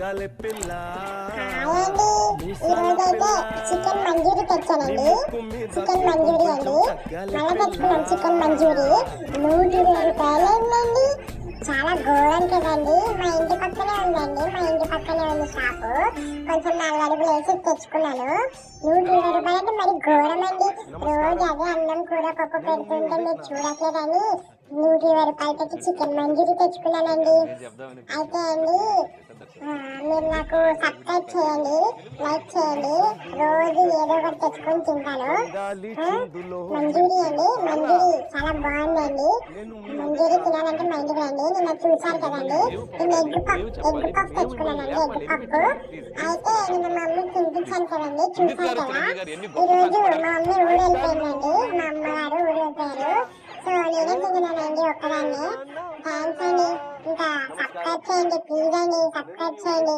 Hi అండి, ఈరోజైతే chicken మంజూరి తెచ్చానండి. Chicken మంజూరి అండి, మళ్ళీ తెచ్చుకున్నాం చికెన్ మంజూరి. 120 రూపాయలు. చాలా ఘోరం కదండి. మా ఇంటి పక్కనే ఉందండి, మా ఇంటి పక్కనే ఉంది షాపు. కొంచెం 4 అడుగులు వేసి తెచ్చుకున్నాను. 120 రూపాయలు అంటే మరి ఘోరం అండి. రోజు అదే అన్నం కూర పప్పు పెడుతుంటే మీరు చూడట్లేదని 120 రూపాయలు పెట్టి చికెన్ మంజూరి తెచ్చుకున్నానండి. అయితే అండి, మీరు నాకు సబ్స్క్రైబ్ చేయండి, లైక్ చేయండి. రోజు ఏదో ఒకటి తెచ్చుకొని తింటాను. మంజూరి అండి, మంజూరి చాలా బాగుందండి. మంజూరి తినాలంటే మా ఇంటికి రండి. నిన్న చూసారు కదండి, నేను ఎగ్ పఫ్ తెచ్చుకున్నానండి, ఎగ్ పప్పు. అయితే నిన్న మా మమ్మీ తినిపించాను కదండి, చూసారు కదా. ఈరోజు మా మమ్మీ ఊరు వెళ్ళిపోయిందండి, మా అమ్మగారు ఊరు వెళ్ళిపోయారు. సో నేనే తిన్నానండి ఒక్కదాన్ని. థ్యాంక్స్ అండి. ఇంకా సబ్స్క్రైబ్ చేయండి ప్లీజ్ అండి, సబ్స్క్రైబ్ చేయండి.